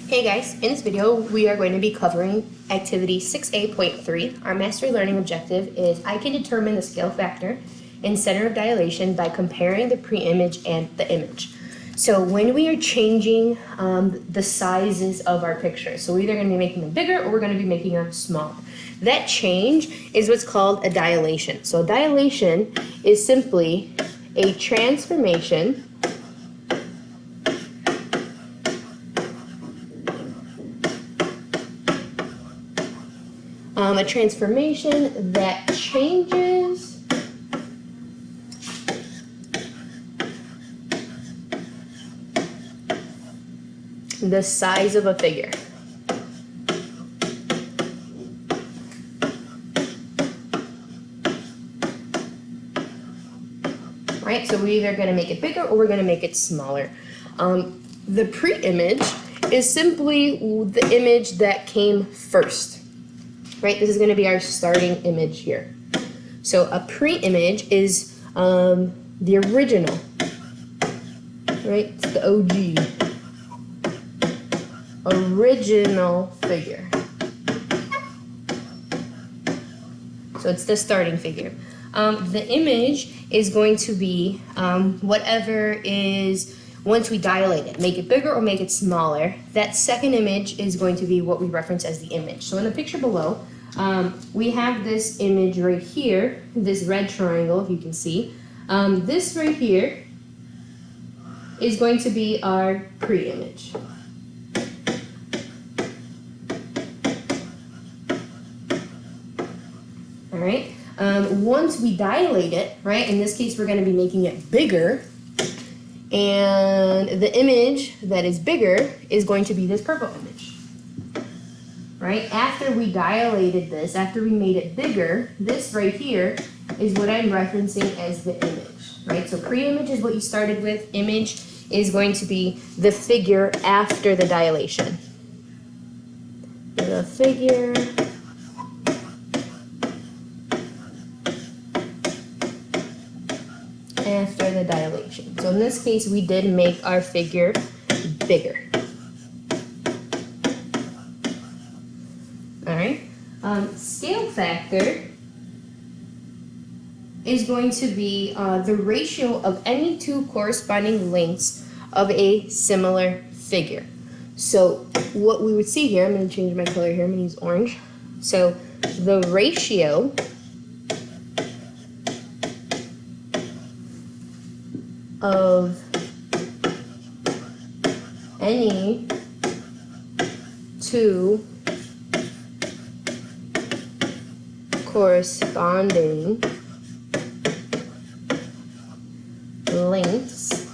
Hey guys, in this video we are going to be covering activity 6A.3. Our mastery learning objective is I can determine the scale factor and center of dilation by comparing the pre-image and the image. So when we are changing the sizes of our pictures, so we're either going to be making them bigger or we're going to be making them smaller. That change is what's called a dilation. So a dilation is simply a transformation that changes the size of a figure. Right, so we're either going to make it bigger or we're going to make it smaller. The pre-image is simply the image that came first. Right, this is going to be our starting image here. So a pre-image is the original, right? It's the OG, original figure. So it's the starting figure. The image is going to be whatever is, once we dilate it, make it bigger or make it smaller, that second image is going to be what we reference as the image. So in the picture below, we have this image right here, this red triangle, if you can see. This right here is going to be our pre-image. All right. Once we dilate it, right, in this case we're going to be making it bigger, and the image that is bigger is going to be this purple image. Right? After we dilated this, after we made it bigger, this right here is what I'm referencing as the image. Right? So pre-image is what you started with. Image is going to be the figure after the dilation. The figure after the dilation. So in this case, we did make our figure bigger. All right. Scale factor is going to be the ratio of any two corresponding lengths of a similar figure. So what we would see here, I'm going to change my color here, I'm going to use orange. So the ratio of any two corresponding lengths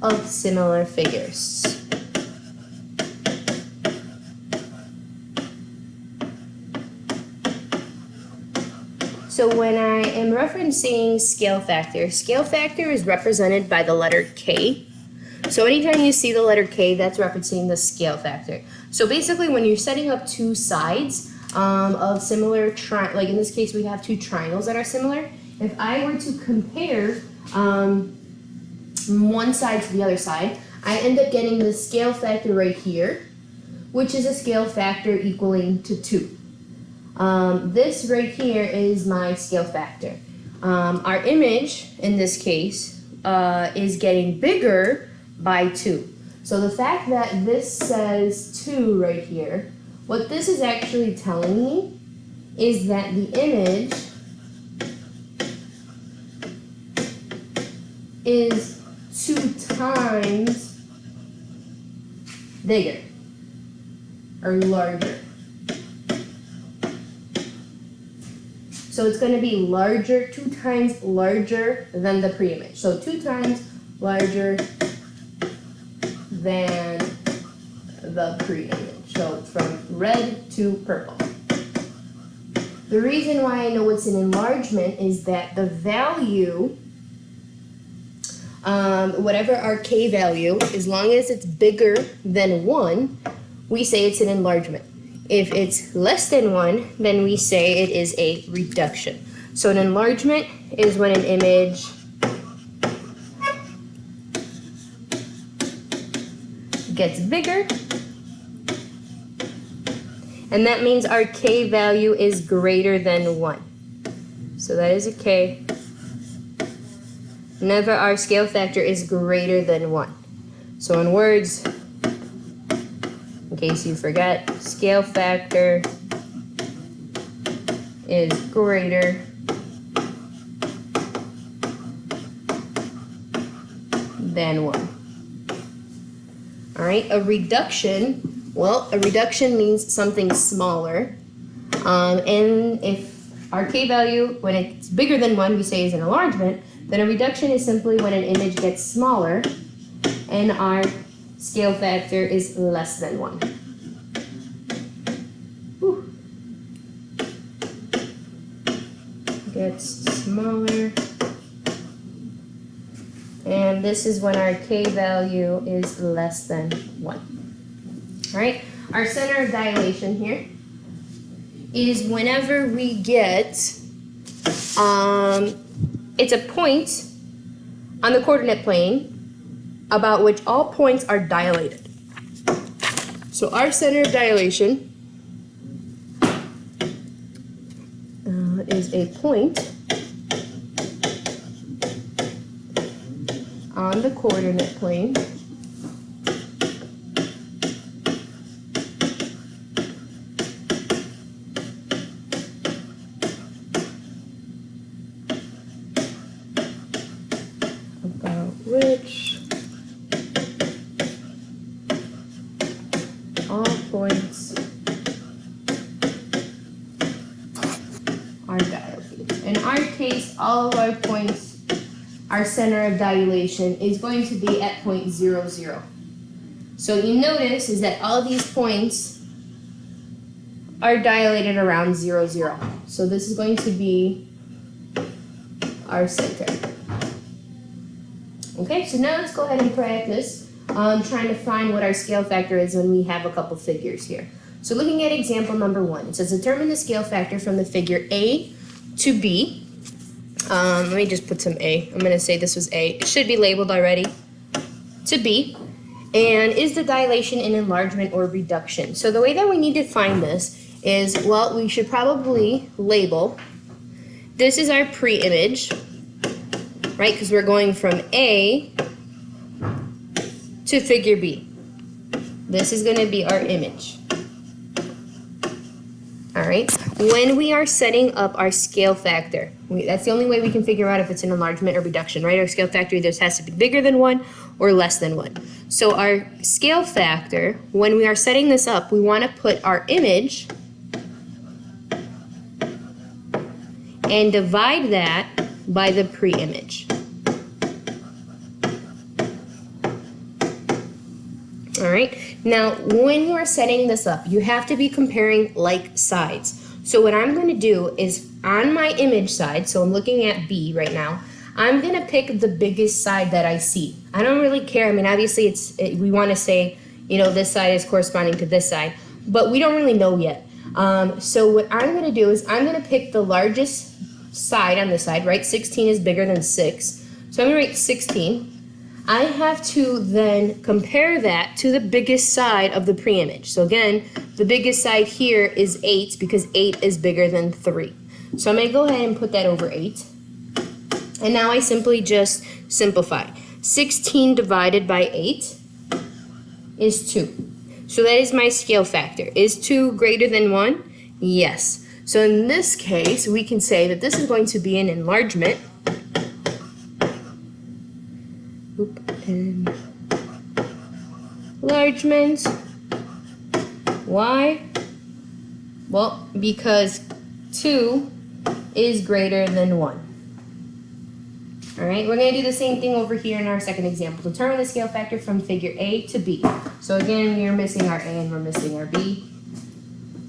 of similar figures. So when I am referencing scale factor is represented by the letter K. So anytime you see the letter K, that's referencing the scale factor. So basically when you're setting up two sides of similar, like in this case we have two triangles that are similar, if I were to compare one side to the other side, I end up getting the scale factor right here, which is a scale factor equaling to 2. This right here is my scale factor. Our image, in this case, is getting bigger by 2. So the fact that this says 2 right here, what this is actually telling me is that the image is 2 times bigger or larger. So it's going to be larger, 2 times larger than the pre-image. So 2 times larger than the pre-image. So from red to purple. The reason why I know it's an enlargement is that the value, whatever our K value, as long as it's bigger than 1, we say it's an enlargement. If it's less than 1, then we say it is a reduction. So an enlargement is when an image gets bigger, and that means our K value is greater than 1. So that is a K. Whenever our scale factor is greater than 1. So in words, in case you forget, scale factor is greater than 1. All right, a reduction, well, a reduction means something smaller. And if our K value, when it's bigger than 1, we say is an enlargement, then a reduction is simply when an image gets smaller and our scale factor is less than 1. Whew. Gets smaller. And this is when our K value is less than 1. All right, our center of dilation here is whenever we get, it's a point on the coordinate plane about which all points are dilated. So our center of dilation is a point on the coordinate plane about which all points are dilated. In our case, all of our points, our center of dilation is going to be at point 0, 0. So you notice is that all these points are dilated around 0, 0. So this is going to be our center. Okay, so now let's go ahead and practice trying to find what our scale factor is when we have a couple figures here. So looking at example number 1, it says determine the scale factor from the figure A to B. Let me just put some A. I'm going to say this was A. It should be labeled already. To B. And is the dilation an enlargement or reduction? So the way that we need to find this is, well, we should probably label. This is our pre-image, right? Because we're going from A to figure B. This is going to be our image. All right, when we are setting up our scale factor, that's the only way we can figure out if it's an enlargement or reduction, right? Our scale factor either has to be bigger than 1 or less than 1. So our scale factor, when we are setting this up, we want to put our image and divide that by the pre-image. All right, now when you are setting this up, you have to be comparing like sides. So what I'm going to do is on my image side, so I'm looking at B right now, I'm going to pick the biggest side that I see. I don't really care. I mean, obviously we want to say, you know, this side is corresponding to this side, but we don't really know yet. So what I'm going to do is I'm going to pick the largest side on this side, right? 16 is bigger than 6. So I'm going to write 16. I have to then compare that to the biggest side of the pre-image. So again, the biggest side here is 8 because 8 is bigger than 3. So I'm going to go ahead and put that over 8. And now I simply just simplify. 16 divided by 8 is 2. So that is my scale factor. Is 2 greater than 1? Yes. So in this case, we can say that this is going to be an enlargement. Enlargement. Why? Well, because 2 is greater than 1. All right, we're going to do the same thing over here in our second example. Determine the scale factor from figure A to B. So again, we're missing our A and we're missing our B.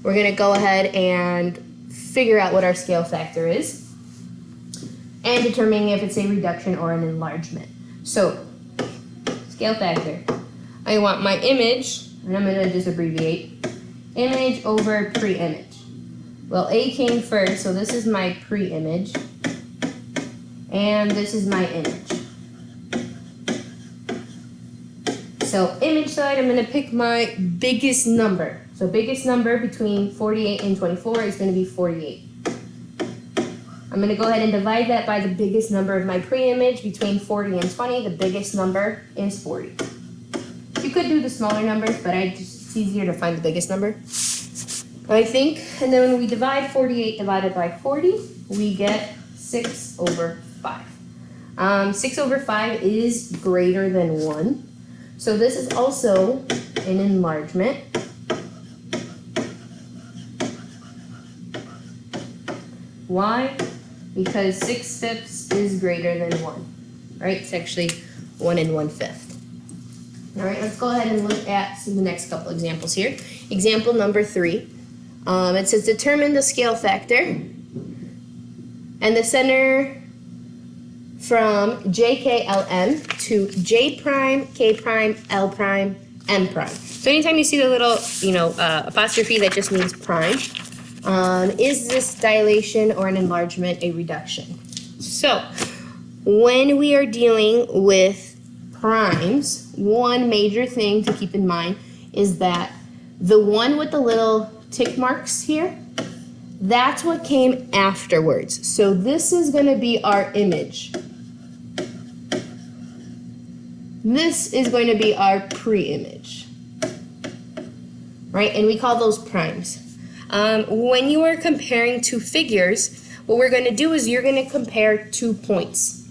We're going to go ahead and figure out what our scale factor is and determining if it's a reduction or an enlargement. So, scale factor. I want my image, and I'm going to just abbreviate, image over pre-image. Well, A came first, so this is my pre-image, and this is my image. So image side, I'm going to pick my biggest number. So biggest number between 48 and 24 is going to be 48. I'm going to go ahead and divide that by the biggest number of my pre-image between 40 and 20. The biggest number is 40. You could do the smaller numbers, but it's easier to find the biggest number, I think. And then when we divide 48 divided by 40, we get 6 over 5. 6 over 5 is greater than 1. So this is also an enlargement. Why? Because 6/5 is greater than 1, right? It's actually 1 1/5. All right, let's go ahead and look at the next couple examples here. Example number 3. It says determine the scale factor and the center from JKLM to J prime, K prime, L prime, M prime. So anytime you see the little, apostrophe, that just means prime. Is this dilation or an enlargement a reduction? So when we are dealing with primes, one major thing to keep in mind is that the one with the little tick marks here, that's what came afterwards. So this is going to be our image. This is going to be our pre-image, right? And we call those primes. When you are comparing two figures, what we're going to do is you're going to compare 2 points.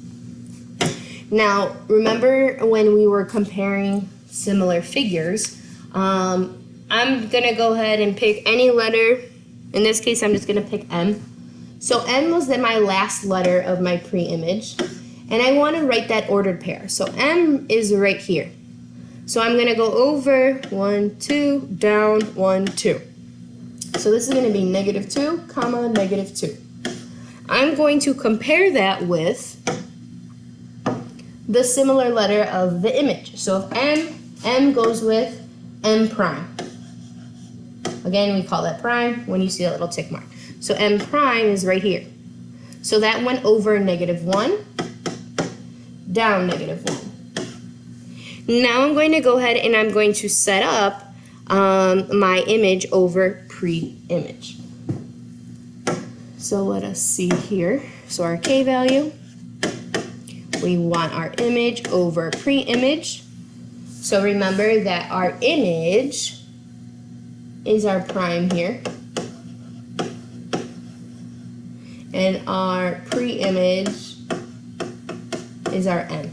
Now, remember when we were comparing similar figures, I'm going to go ahead and pick any letter. In this case, I'm just going to pick M. So M was my last letter of my pre-image, and I want to write that ordered pair. So M is right here. So I'm going to go over 1, 2, down 1, 2. So this is going to be -2, comma, -2. I'm going to compare that with the similar letter of the image. So if M goes with M prime. Again, we call that prime when you see that little tick mark. So M prime is right here. So that went over -1, down -1. Now I'm going to go ahead and I'm going to set up my image over pre-image. So let us see here. So our K value, we want our image over pre-image. So remember that our image is our prime here, and our pre-image is our M.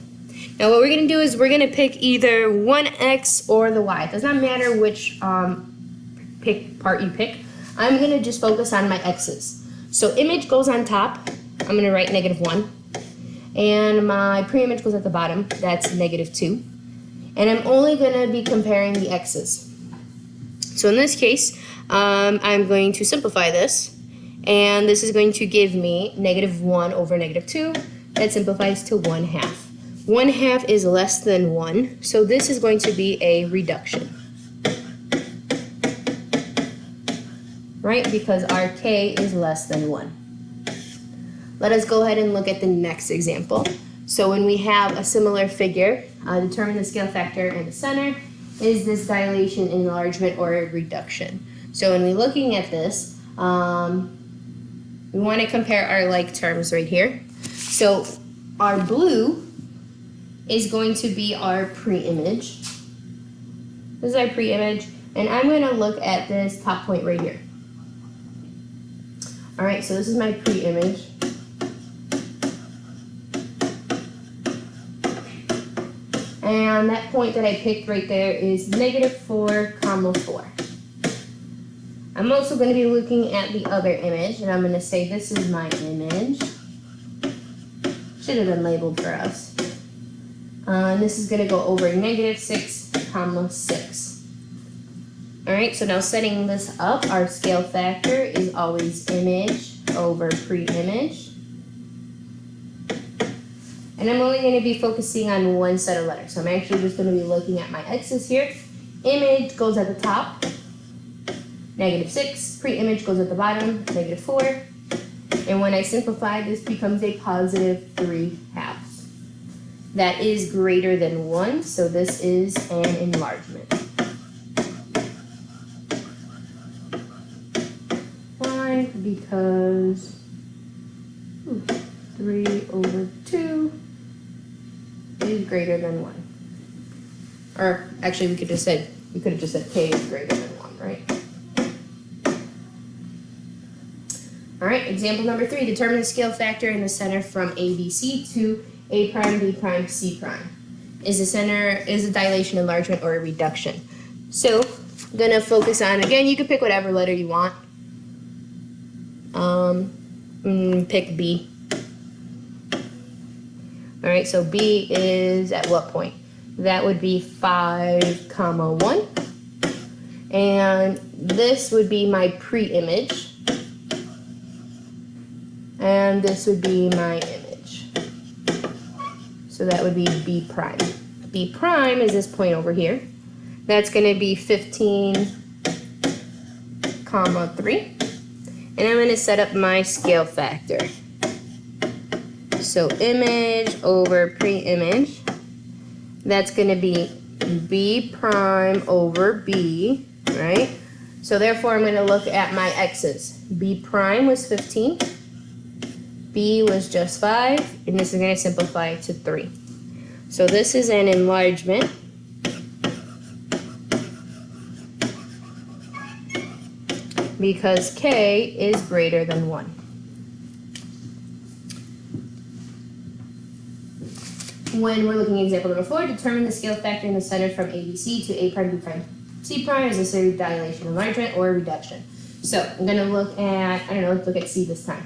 Now what we're going to do is we're going to pick either one X or the Y. It does not matter which part you pick. I'm going to just focus on my X's. So image goes on top. I'm going to write -1. And my pre-image goes at the bottom. That's -2. And I'm only going to be comparing the X's. So in this case, I'm going to simplify this. And this is going to give me -1 over -2. That simplifies to 1/2. 1/2 is less than 1. So this is going to be a reduction. Right? Because our K is less than 1. Let us go ahead and look at the next example. So when we have a similar figure, determine the scale factor and the center. Is this dilation, enlargement, or a reduction? So when we're looking at this, we want to compare our like terms right here. So our blue is going to be our pre-image. This is our pre-image, and I'm going to look at this top point right here. All right, so this is my pre-image. And that point that I picked right there is -4, 4. I'm also going to be looking at the other image, and I'm going to say this is my image. Should have been labeled for us. And this is going to go over -6, 6. All right, so now setting this up, our scale factor is always image over pre-image. And I'm only going to be focusing on one set of letters. So I'm actually just going to be looking at my X's here. Image goes at the top, -6. Pre-image goes at the bottom, -4. And when I simplify, this becomes a +3/2. that is greater than 1, so this is an enlargement. Why? Because 3 over 2 is greater than 1. Or actually, we could have just said k is greater than 1, right? All right, example number 3, determine the scale factor in the center from ABC to A prime, B prime, C prime. Is the dilation, enlargement, or a reduction? So, I'm gonna focus on, again, you can pick whatever letter you want. Pick B. All right, so B is at what point? That would be 5, 1. And this would be my pre-image. And this would be my image. So that would be B prime. B prime is this point over here. That's going to be 15, 3. And I'm going to set up my scale factor. So image over pre-image. That's going to be B prime over B, right? So therefore, I'm going to look at my x's. B prime was 15. B was just 5, and this is going to simplify to 3. So this is an enlargement. Because k is greater than 1. When we're looking at example number 4, determine the scale factor in the center from ABC to A prime, B prime, C prime. Is this a dilation, enlargement, or a reduction? So I'm going to look at, let's look at C this time.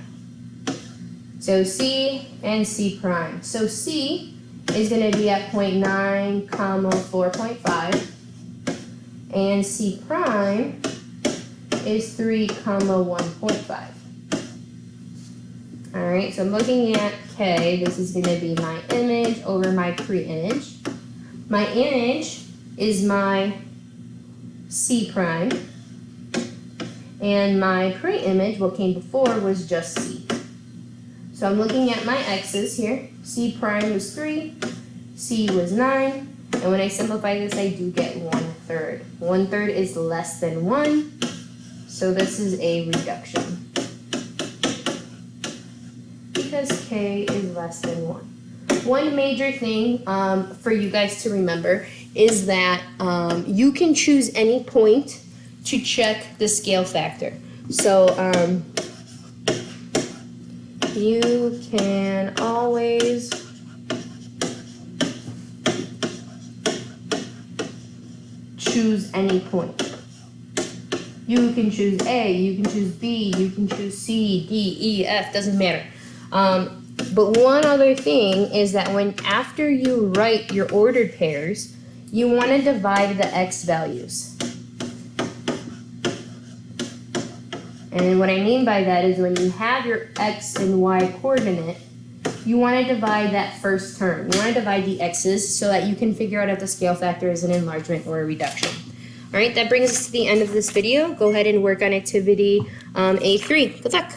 So C and C prime. So C is going to be at 0.9, 4.5. And C prime is 3, 1.5. All right, so I'm looking at K. This is going to be my image over my pre-image. My image is my C prime. And my pre-image, what came before, was just C. So I'm looking at my x's here. C prime was 3, C was 9, and when I simplify this, I do get 1/3. 1/3 is less than 1, so this is a reduction. Because k is less than 1. One major thing for you guys to remember is that you can choose any point to check the scale factor. So you can always choose any point. You can choose A, you can choose B, you can choose C, D, E, F, doesn't matter. But one other thing is that after you write your ordered pairs, you want to divide the x values. And what I mean by that is when you have your x and y coordinate, you want to divide that first term. You want to divide the x's so that you can figure out if the scale factor is an enlargement or a reduction. All right, that brings us to the end of this video. Go ahead and work on activity A3. Good luck.